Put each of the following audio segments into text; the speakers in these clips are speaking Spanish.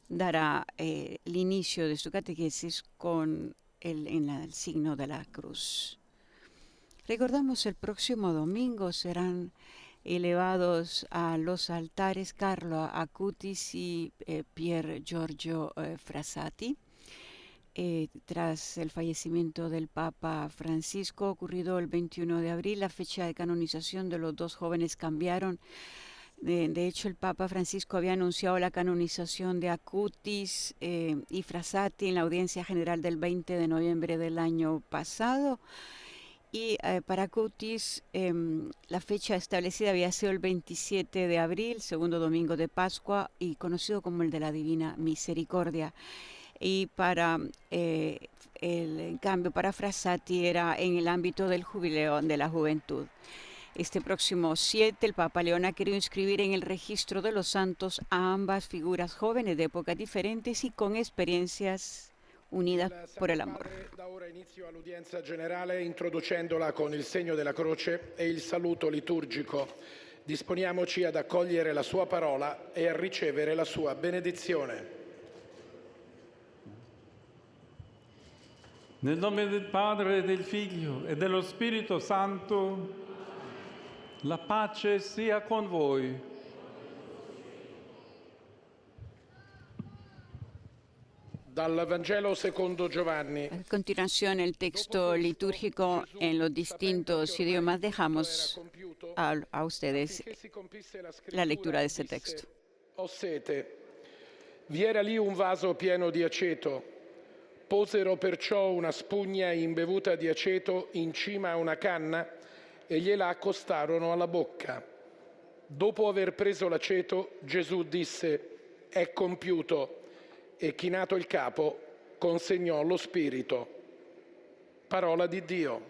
dará el inicio de su catequesis con el signo de la cruz. Recordamos, el próximo domingo serán elevados a los altares Carlo Acutis y Pier Giorgio Frassati. Tras el fallecimiento del Papa Francisco, ocurrido el 21 de abril, la fecha de canonización de los dos jóvenes cambiaron. De hecho, el Papa Francisco había anunciado la canonización de Acutis y Frassati en la audiencia general del 20 de noviembre del año pasado. Y para Acutis, la fecha establecida había sido el 27 de abril, segundo domingo de Pascua, y conocido como el de la Divina Misericordia. Y en cambio, para Frassati era en el ámbito del jubileo de la juventud. Este próximo 7, el Papa León ha querido inscribir en el registro de los santos a ambas figuras jóvenes de épocas diferentes y con experiencias unidas por el amor. Da ora inizio all'udienza generale introducendola con il segno della croce e il saluto liturgico. Disponiamoci ad accogliere la sua parola e a ricevere la sua benedizione. Nel nome del Padre, del Figlio e dello Spirito Santo, la pace sia con voi. Dal Vangelo secondo Giovanni. A continuación, el texto litúrgico en los distintos idiomas. Dejamos a ustedes la lectura de este texto. Ho sete. Vi era lì un vaso pieno di aceto. Posero perciò una spugna imbevuta di aceto in cima a una canna e gliela accostarono alla bocca. Dopo aver preso l'aceto, Gesù disse: «È compiuto», e chinato il capo consegnò lo spirito. Parola di Dio.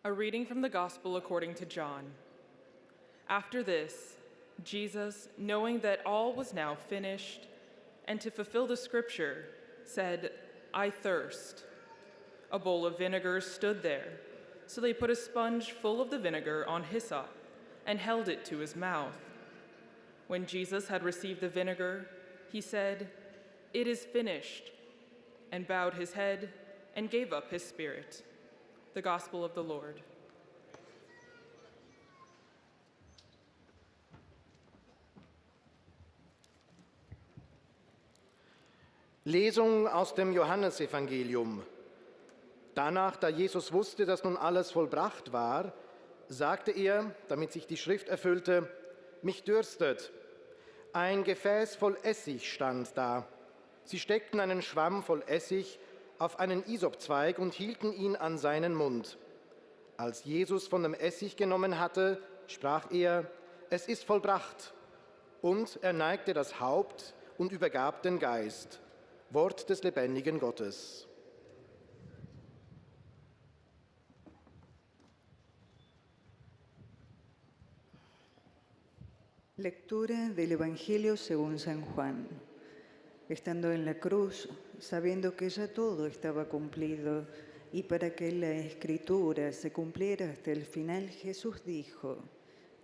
A reading from the Gospel according to John. After this, Jesus, knowing that all was now finished, and to fulfill the scripture, said, "I thirst." A bowl of vinegar stood there, so they put a sponge full of the vinegar on hyssop and held it to his mouth. When Jesus had received the vinegar, he said, "It is finished," and bowed his head and gave up his spirit. The Gospel of the Lord. Lesung aus dem Johannesevangelium. Danach, da Jesus wusste, dass nun alles vollbracht war, sagte er, damit sich die Schrift erfüllte: Mich dürstet. Ein Gefäß voll Essig stand da. Sie steckten einen Schwamm voll Essig auf einen Isopzweig und hielten ihn an seinen Mund. Als Jesus von dem Essig genommen hatte, sprach er: Es ist vollbracht. Und er neigte das Haupt und übergab den Geist. Wort des lebendigen Gottes. Lectura del Evangelio según San Juan. Estando en la cruz, sabiendo que ya todo estaba cumplido y para que la Escritura se cumpliera hasta el final, Jesús dijo: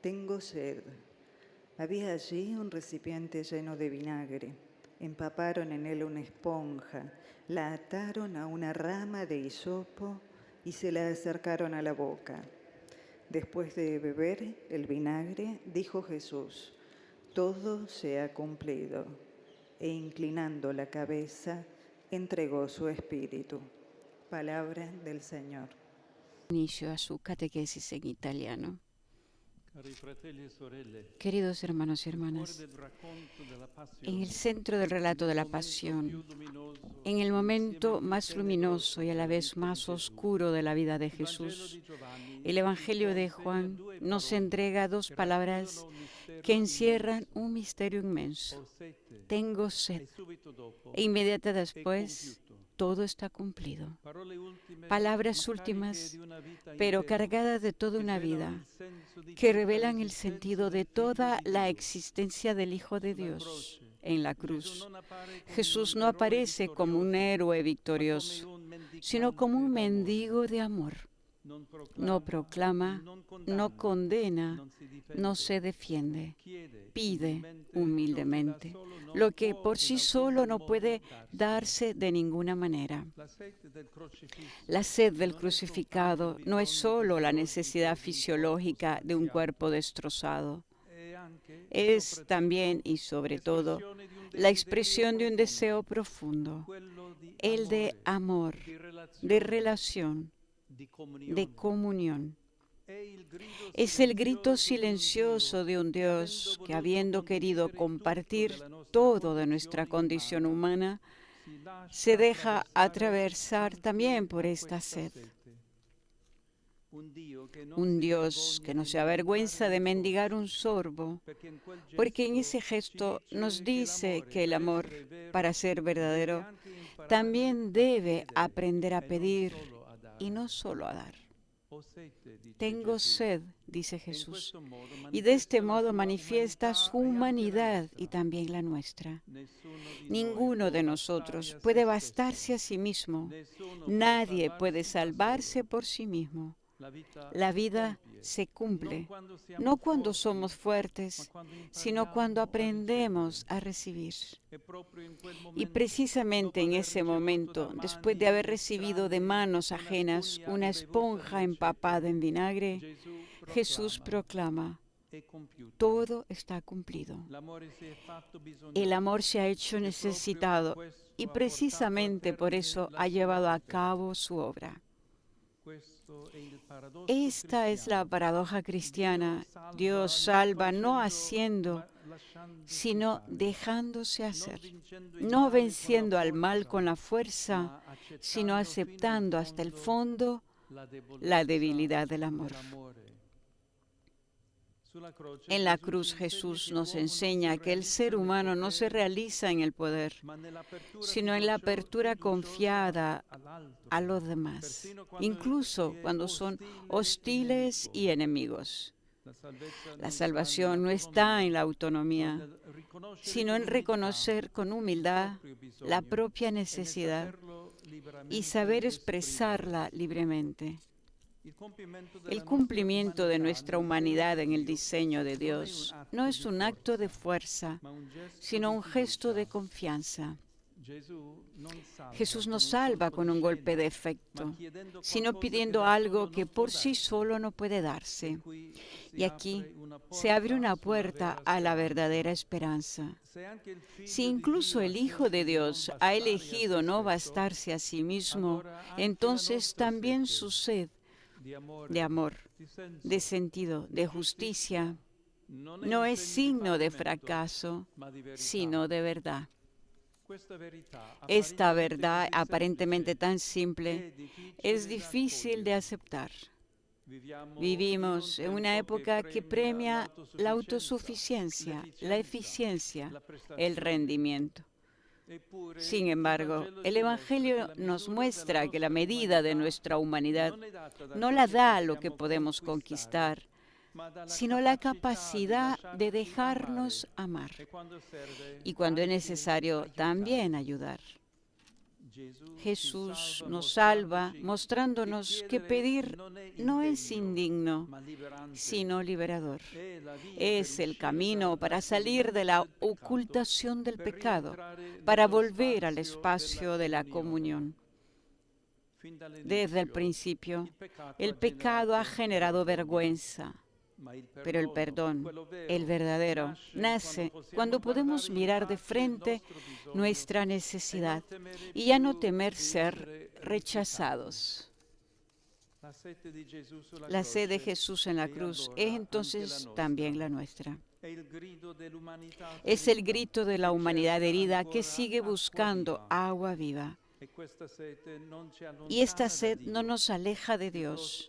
Tengo sed. Había allí un recipiente lleno de vinagre. Empaparon en él una esponja, la ataron a una rama de hisopo y se la acercaron a la boca. Después de beber el vinagre, dijo Jesús: Todo se ha cumplido. E inclinando la cabeza, entregó su espíritu. Palabra del Señor. Inicio a su catequesis en italiano. Queridos hermanos y hermanas, en el centro del relato de la pasión, en el momento más luminoso y a la vez más oscuro de la vida de Jesús, el Evangelio de Juan nos entrega dos palabras que encierran un misterio inmenso: tengo sed. E inmediata después, todo está cumplido. Palabras últimas, pero cargadas de toda una vida, que revelan el sentido de toda la existencia del Hijo de Dios en la cruz. Jesús no aparece como un héroe victorioso, sino como un mendigo de amor. no proclama, no condena, no se defiende, pide humildemente, lo que por sí solo no puede darse de ninguna manera. La sed del crucificado no es solo la necesidad fisiológica de un cuerpo destrozado, es también y sobre todo la expresión de un deseo profundo, el de amor, de relación, de comunión. Es el grito silencioso de un Dios que, habiendo querido compartir todo de nuestra condición humana, se deja atravesar también por esta sed. Un Dios que no se avergüenza de mendigar un sorbo, porque en ese gesto nos dice que el amor, para ser verdadero, también debe aprender a pedir y no solo a dar. Tengo sed, dice Jesús, y de este modo manifiesta su humanidad y también la nuestra. Ninguno de nosotros puede bastarse a sí mismo, nadie puede salvarse por sí mismo. La vida se cumple, no cuando somos fuertes, sino cuando aprendemos a recibir. Y precisamente en ese momento, después de haber recibido de manos ajenas una esponja empapada en vinagre, Jesús proclama: todo está cumplido. El amor se ha hecho necesitado y precisamente por eso ha llevado a cabo su obra. Esta es la paradoja cristiana. Dios salva no haciendo, sino dejándose hacer, no venciendo al mal con la fuerza, sino aceptando hasta el fondo la debilidad del amor. En la cruz Jesús nos enseña que el ser humano no se realiza en el poder, sino en la apertura confiada a los demás, incluso cuando son hostiles y enemigos. La salvación no está en la autonomía, sino en reconocer con humildad la propia necesidad y saber expresarla libremente. El cumplimiento de nuestra humanidad en el diseño de Dios no es un acto de fuerza, sino un gesto de confianza. Jesús no salva con un golpe de efecto, sino pidiendo algo que por sí solo no puede darse. Y aquí se abre una puerta a la verdadera esperanza. Si incluso el Hijo de Dios ha elegido no bastarse a sí mismo, entonces también su sed de amor, de sentido, de justicia, no es signo de fracaso, sino de verdad. Esta verdad, aparentemente tan simple, es difícil de aceptar. Vivimos en una época que premia la autosuficiencia, la eficiencia, el rendimiento. Sin embargo, el Evangelio nos muestra que la medida de nuestra humanidad no la da lo que podemos conquistar, sino la capacidad de dejarnos amar y, cuando es necesario, también ayudar. Jesús nos salva mostrándonos que pedir no es indigno, sino liberador. Es el camino para salir de la ocultación del pecado, para volver al espacio de la comunión. Desde el principio, el pecado ha generado vergüenza, pero el perdón, el verdadero, nace cuando podemos mirar de frente nuestra necesidad y ya no temer ser rechazados. La sed de Jesús en la cruz es entonces también la nuestra. Es el grito de la humanidad herida que sigue buscando agua viva. Y esta sed no nos aleja de Dios,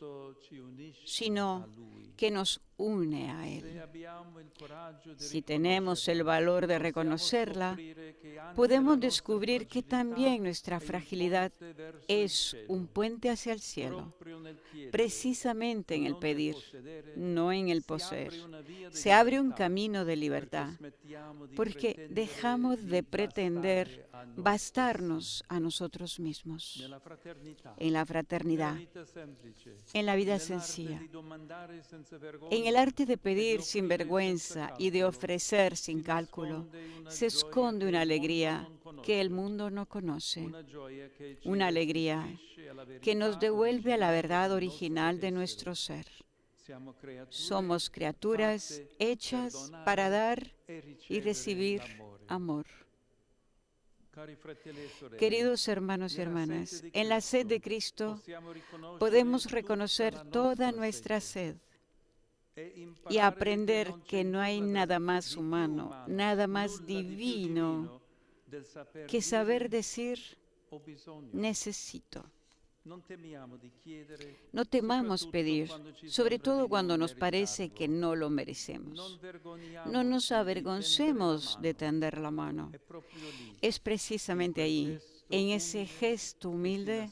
sino que nos une a Él. Se abbiamo il coraggio di Si tenemos el valor de reconocerla, scoprire che anche podemos la nostra descubrir que fragilità también nuestra è un fragilidad ponte verso il es cielo, un puente hacia el cielo, proprio nel chiedere, precisamente en el non nel pedir, possedere, no en el si poseer. apre una via di Se abre un libertà, camino de perché libertad, smettiamo di porque pretendere dejamos de di pretender bastare a noi bastarnos a nosotros stessi. mismos Nella fraternità, en la nella fraternidad, vita semplice, en la vida nell'arte sencilla, di domandare senza vergogna, en el arte de e di pedir sin offrire vergüenza senza y de calcolo, ofrecer sin si cálculo, nasconde una se gioia esconde che una il mondo alegría non que el conosce, mundo no conoce, una gioia che ci una alegría restituisce alla que nos verità devuelve a la originale verdad del original de essere. nuestro ser. Siamo creature Somos criaturas fatte hechas per para donare dar e y recibir l'amore. amor. Cari fratelli e sorelle, Queridos hermanos y nella hermanas, sete di en la sed de Cristo Cristo podemos reconocer toda nuestra sed y aprender que no hay nada más humano, nada más divino que saber decir necesito. No temamos pedir, sobre todo cuando nos parece que no lo merecemos. No nos avergoncemos de tender la mano. Es precisamente ahí, en ese gesto humilde,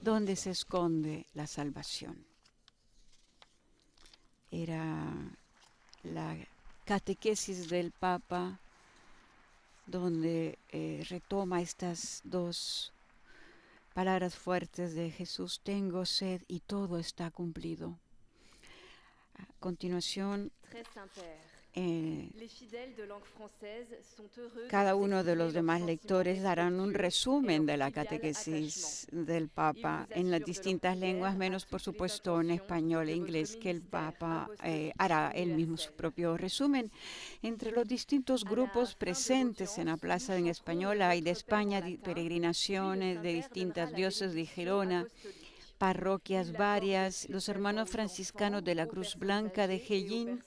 donde se esconde la salvación. Era la catequesis del Papa, donde retoma estas dos palabras fuertes de Jesús: tengo sed y todo está cumplido. A continuación, cada uno de los demás lectores darán un resumen de la catequesis del Papa en las distintas lenguas, menos por supuesto en español e inglés, que el Papa hará él mismo su propio resumen. Entre los distintos grupos presentes en la plaza en español hay de España peregrinaciones de distintas diócesis de Gerona, parroquias varias, los hermanos franciscanos de la Cruz Blanca de Hellín,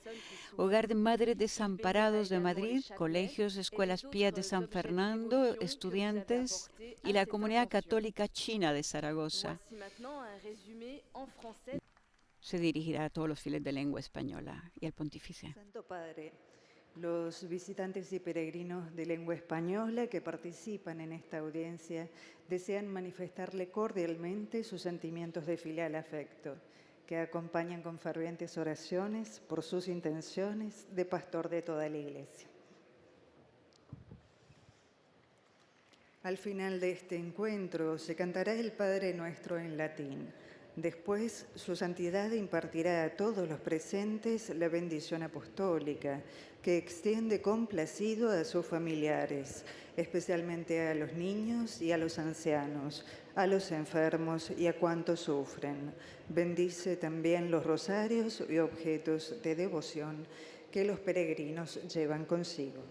Hogar de Madres Desamparados de Madrid, colegios, escuelas pías de San Fernando, estudiantes y la comunidad católica china de Zaragoza. Se dirigirá a todos los fieles de lengua española y al pontífice. Santo Padre, los visitantes y peregrinos de lengua española que participan en esta audiencia desean manifestarle cordialmente sus sentimientos de filial afecto, que acompañan con fervientes oraciones por sus intenciones de pastor de toda la Iglesia. Al final de este encuentro se cantará el Padre Nuestro en latín. Después, su santidad impartirá a todos los presentes la bendición apostólica, que extiende complacido a sus familiares, especialmente a los niños y a los ancianos, a los enfermos y a cuantos sufren. Bendice también los rosarios y objetos de devoción que los peregrinos llevan consigo.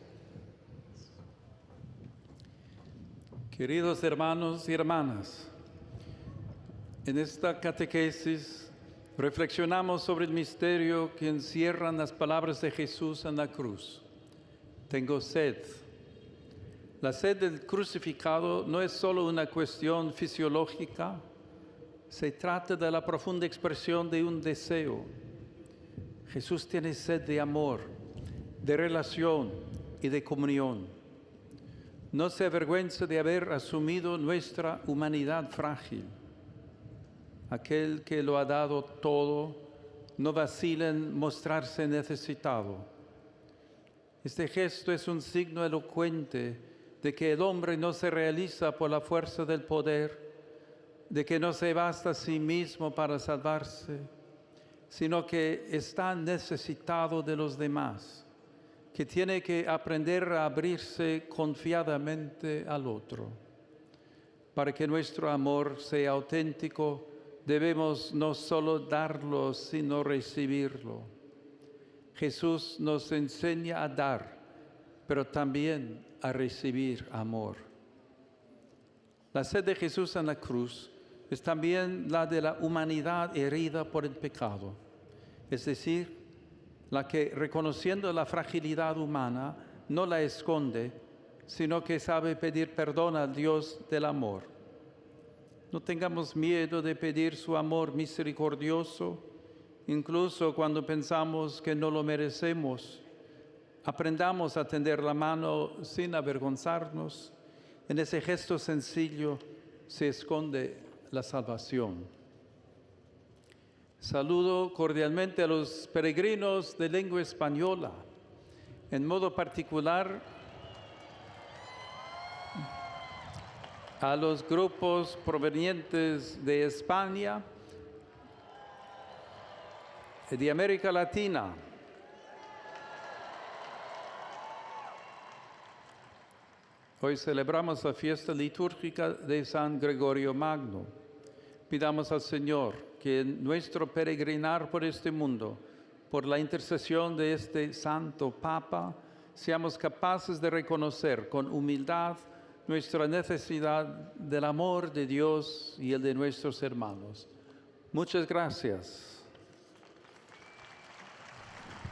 Queridos hermanos y hermanas, en esta catequesis reflexionamos sobre el misterio que encierran las palabras de Jesús en la cruz. Tengo sed. La sed del crucificado no es solo una cuestión fisiológica, se trata de la profunda expresión de un deseo. Jesús tiene sed de amor, de relación y de comunión. No se avergüenza de haber asumido nuestra humanidad frágil. Aquel que lo ha dado todo no vacila en mostrarse necesitado. Este gesto es un signo elocuente de que el hombre no se realiza por la fuerza del poder, de que no se basta a sí mismo para salvarse, sino que está necesitado de los demás, que tiene que aprender a abrirse confiadamente al otro. Para que nuestro amor sea auténtico, debemos no solo darlo, sino recibirlo. Jesús nos enseña a dar, pero también a recibir amor. La sed de Jesús en la cruz es también la de la humanidad herida por el pecado, es decir, la que, reconociendo la fragilidad humana, no la esconde, sino que sabe pedir perdón al Dios del amor. No tengamos miedo de pedir su amor misericordioso incluso cuando pensamos que no lo merecemos. Aprendamos a tender la mano sin avergonzarnos. En ese gesto sencillo se esconde la salvación. Saludo cordialmente a los peregrinos de lengua española, en modo particular a los grupos provenientes de España, de América Latina, hoy celebramos la fiesta litúrgica de San Gregorio Magno. Pidamos al Señor que en nuestro peregrinar por este mundo, por la intercesión de este Santo Papa, seamos capaces de reconocer con humildad nuestra necesidad del amor de Dios y el de nuestros hermanos. Muchas gracias.